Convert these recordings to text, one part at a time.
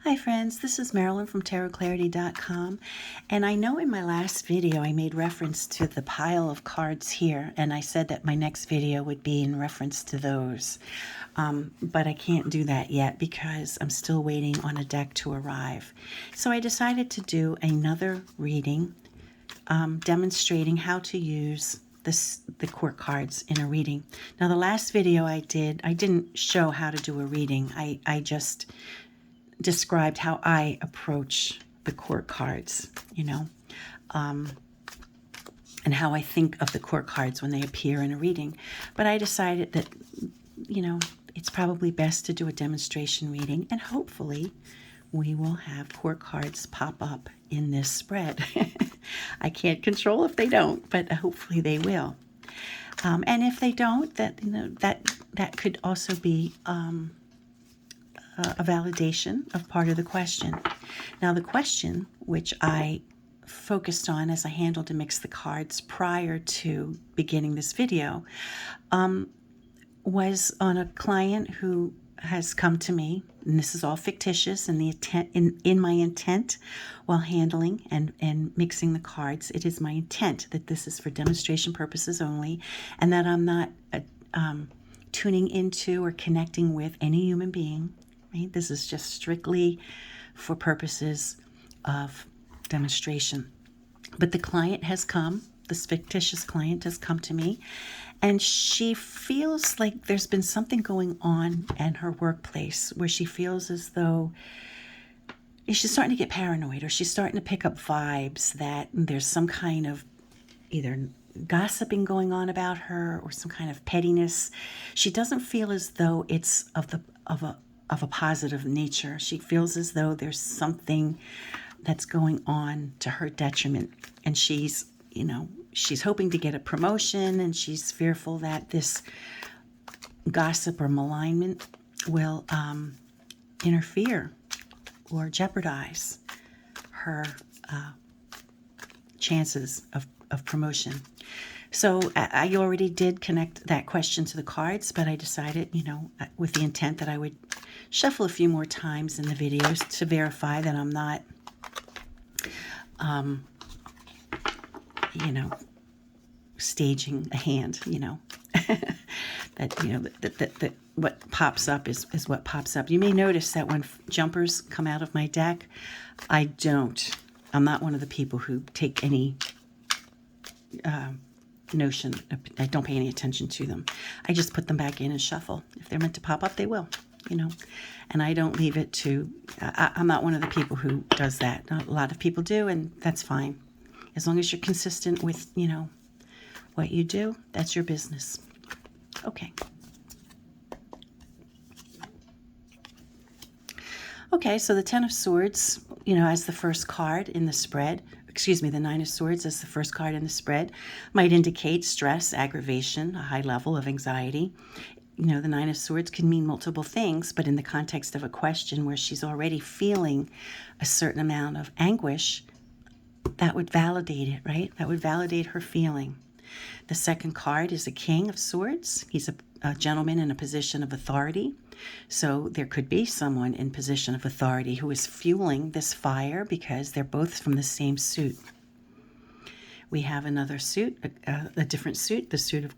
Hi friends, this is Marilyn from tarotclarity.com, and I know in my last video I made reference to the pile of cards here, and I said that my next video would be in reference to those, but I can't do that yet because I'm still waiting on a deck to arrive. So I decided to do another reading demonstrating how to use the court cards in a reading. Now the last video I didn't show how to do a reading. I just described how I approach the court cards, and how I think of the court cards when they appear in a reading. But I decided that, it's probably best to do a demonstration reading, and hopefully we will have court cards pop up in this spread. I can't control if they don't, but hopefully they will. And if they don't, that could also be a validation of part of the question. Now the question, which I focused on as I handled and mixed the cards prior to beginning this video, was on a client who has come to me, and this is all fictitious, and the in my intent while handling and mixing the cards, it is my intent that this is for demonstration purposes only, and that I'm not tuning into or connecting with any human being. Right? This is just strictly for purposes of demonstration. But the client has come, this fictitious client has come to me, and she feels like there's been something going on in her workplace where she feels as though she's starting to get paranoid, or she's starting to pick up vibes that there's some kind of either gossiping going on about her or some kind of pettiness. She doesn't feel as though it's of a positive nature. She feels as though there's something that's going on to her detriment, and she's hoping to get a promotion, and she's fearful that this gossip or malignment will interfere or jeopardize her chances of promotion. So I already did connect that question to the cards, but I decided, with the intent that I would shuffle a few more times in the videos to verify that I'm not, staging a hand, that what pops up is what pops up. You may notice that when jumpers come out of my deck, I'm not one of the people who take any notion. I don't pay any attention to them. I just put them back in and shuffle. If they're meant to pop up, they will, and I don't leave it to, I'm not one of the people who does that. A lot of people do, and that's fine. As long as you're consistent with, what you do, that's your business. Okay. Okay, so the Ten of Swords, as the first card in the spread, the Nine of Swords as the first card in the spread, might indicate stress, aggravation, a high level of anxiety. The Nine of Swords can mean multiple things, but in the context of a question where she's already feeling a certain amount of anguish, that would validate it, right? That would validate her feeling. The second card is a King of Swords. He's a gentleman in a position of authority. So there could be someone in position of authority who is fueling this fire because they're both from the same suit. We have another suit, a different suit, the suit of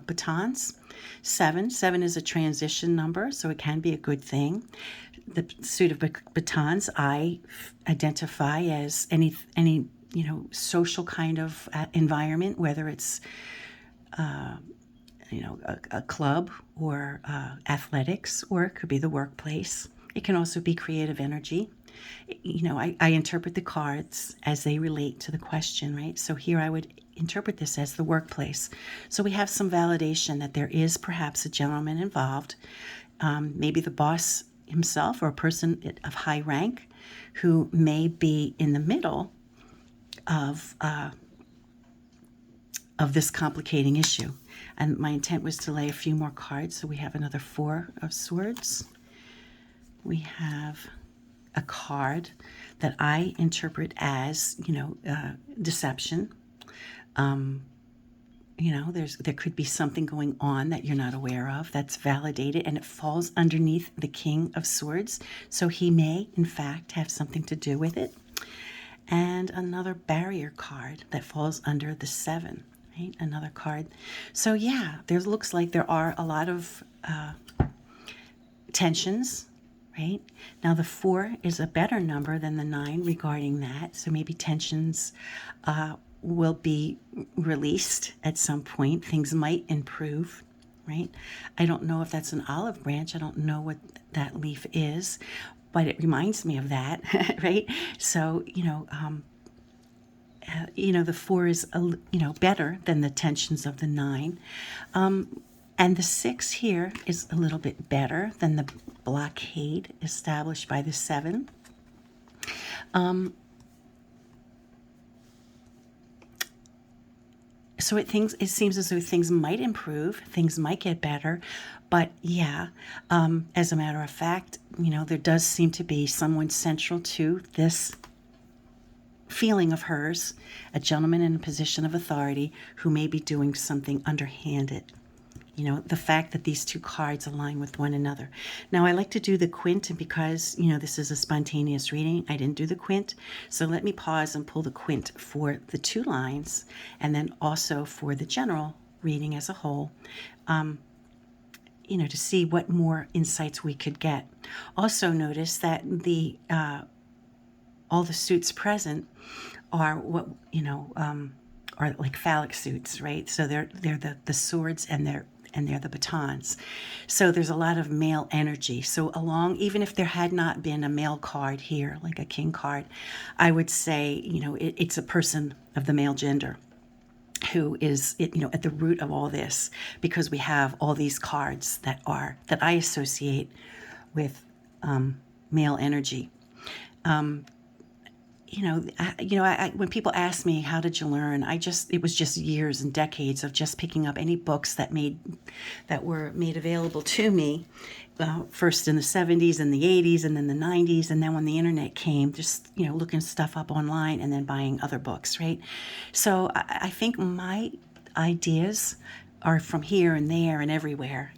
batons. 7 is a transition number, so it can be a good thing. The suit of batons I identify as any social kind of environment, whether it's a club or athletics, or it could be the workplace. It can also be creative energy. I interpret the cards as they relate to the question, right? So here I would interpret this as the workplace. So we have some validation that there is perhaps a gentleman involved, maybe the boss himself or a person of high rank who may be in the middle of this complicating issue. And my intent was to lay a few more cards. So we have another 4 of Swords. We have a card that I interpret as, deception. there could be something going on that you're not aware of that's validated, and it falls underneath the King of Swords. So he may, in fact, have something to do with it. And another barrier card that falls under the 7, right? Another card. So yeah, there looks like there are a lot of tensions, right? Now the 4 is a better number than the 9 regarding that. So maybe tensions will be released at some point. Things might improve, right? I don't know if that's an olive branch. I don't know what that leaf is, but it reminds me of that, right? So, the 4 is, better than the tensions of the 9. And the 6 here is a little bit better than the blockade established by the 7. So it seems as though things might improve, things might get better, but yeah, as a matter of fact, there does seem to be someone central to this feeling of hers, a gentleman in a position of authority who may be doing something underhanded. The fact that these 2 cards align with one another. Now, I like to do the quint, and because, this is a spontaneous reading, I didn't do the quint. So let me pause and pull the quint for the 2 lines, and then also for the general reading as a whole, to see what more insights we could get. Also notice that all the suits present are what, are like phallic suits, right? So they're the swords, and they're the batons. So there's a lot of male energy. So even if there had not been a male card here, like a king card, I would say, it's a person of the male gender who is, at the root of all this, because we have all these cards that I associate with male energy. When people ask me, how did you learn? It was just years and decades of just picking up any books that were made available to me, first in the 70s and the 80s and then the 90s. And then when the internet came, just, looking stuff up online and then buying other books, right? So I think my ideas are from here and there and everywhere,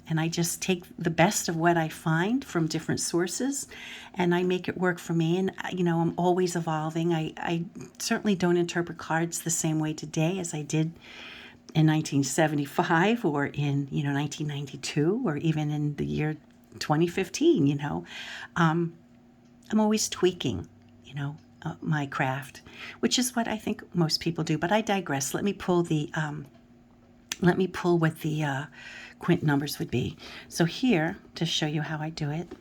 and I just take the best of what I find from different sources and I make it work for me. And, I'm always evolving. I certainly don't interpret cards the same way today as I did in 1975 or in, 1992 or even in the year 2015, I'm always tweaking, my craft, which is what I think most people do. But I digress. Let me pull what the quint numbers would be. So here, to show you how I do it,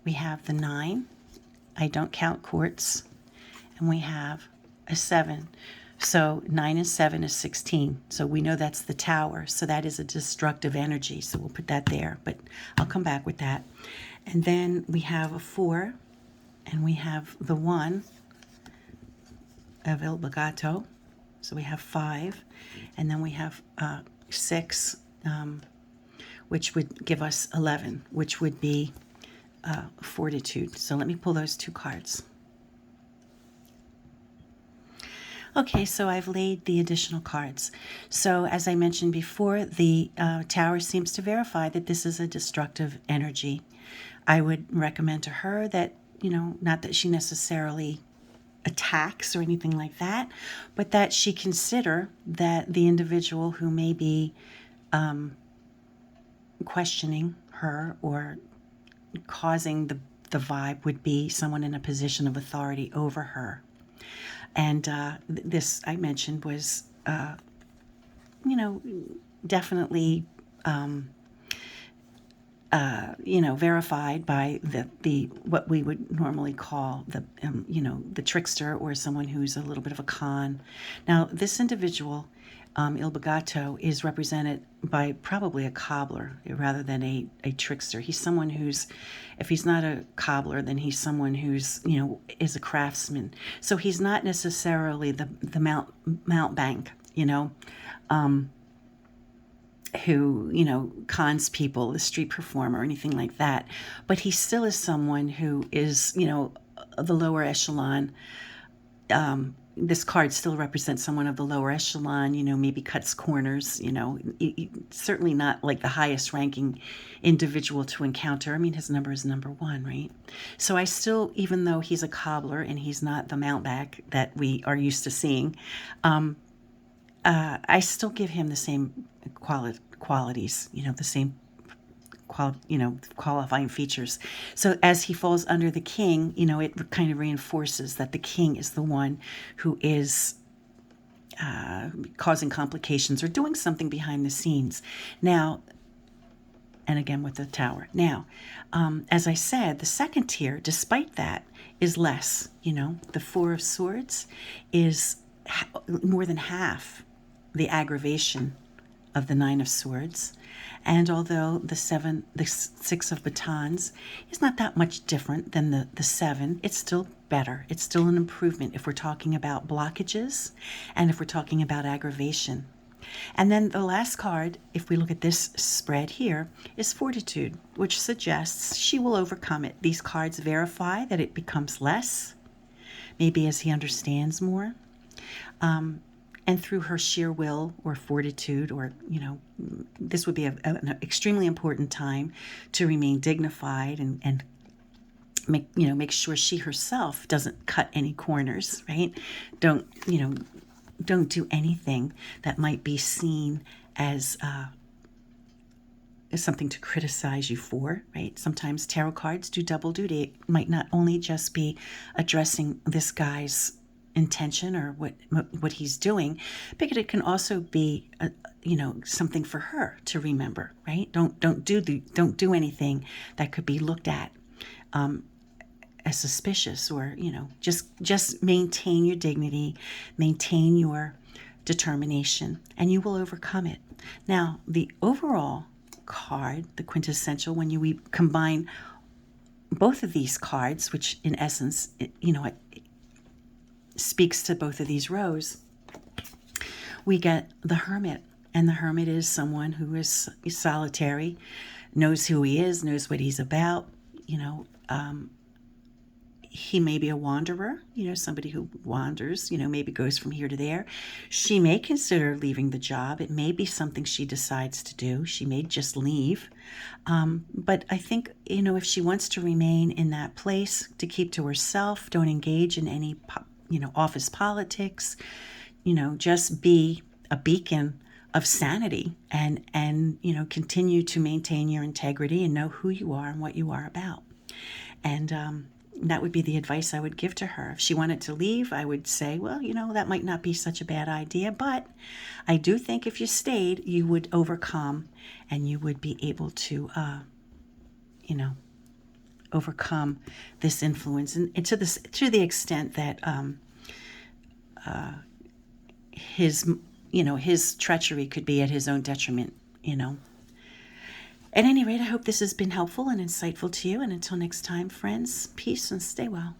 we have the 9. I don't count quarts. And we have a 7. So 9 and 7 is 16. So we know that's the Tower. So that is a destructive energy. So we'll put that there. But I'll come back with that. And then we have a 4. And we have the 1 of Il Bagato. So we have 5, and then we have 6, which would give us 11, which would be fortitude. So let me pull those 2 cards. Okay, so I've laid the additional cards. So as I mentioned before, the Tower seems to verify that this is a destructive energy. I would recommend to her that, not that she necessarily attacks or anything like that, but that she consider that the individual who may be questioning her or causing the vibe would be someone in a position of authority over her. And this, I mentioned, was, definitely verified by the what we would normally call the trickster, or someone who's a little bit of a con. Now, this individual, Il Bagato, is represented by probably a cobbler rather than a trickster. He's someone who's, if he's not a cobbler, then he's someone who's, is a craftsman. So he's not necessarily the mountebank, who, cons people, the street performer, or anything like that. But he still is someone who is, the lower echelon, this card still represents someone of the lower echelon, maybe cuts corners, certainly not like the highest ranking individual to encounter. I mean, his number is number 1, right? So I still, even though he's a cobbler and he's not the mountebank that we are used to seeing, I still give him the same qualities, the same qualifying features. So as he falls under the king, it kind of reinforces that the king is the one who is causing complications or doing something behind the scenes. Now, and again with the tower. Now, as I said, the second tier, despite that, is less. The 4 of Swords is more than half the aggravation of the 9 of Swords. And although the 6 of Batons is not that much different than the 7, it's still better. It's still an improvement if we're talking about blockages and if we're talking about aggravation. And then the last card, if we look at this spread here, is Fortitude, which suggests she will overcome it. These cards verify that it becomes less, maybe as he understands more. And through her sheer will or fortitude, or, this would be an extremely important time to remain dignified and make sure she herself doesn't cut any corners, right? Don't do anything that might be seen as something to criticize you for, right? Sometimes tarot cards do double duty. It might not only just be addressing this guy's intention or what he's doing, but it can also be something for her to remember, right? Don't do anything that could be looked at as suspicious, or just maintain your dignity, maintain your determination, and you will overcome it. Now, the overall card, the quintessential, when we combine both of these cards, which in essence it speaks to both of these rows, we get the Hermit. And the Hermit is someone who is solitary, knows who he is, knows what he's about. He may be a wanderer, somebody who wanders, maybe goes from here to there. She may consider leaving the job. It may be something she decides to do. She may just leave. But I think, if she wants to remain in that place, to keep to herself, don't engage in any office politics, just be a beacon of sanity and continue to maintain your integrity and know who you are and what you are about. And that would be the advice I would give to her. If she wanted to leave, I would say, well, that might not be such a bad idea, but I do think if you stayed, you would overcome and you would be able to, overcome this influence, and to the extent that his treachery could be at his own detriment. At any rate, I hope this has been helpful and insightful to you, and until next time, friends, peace and stay well.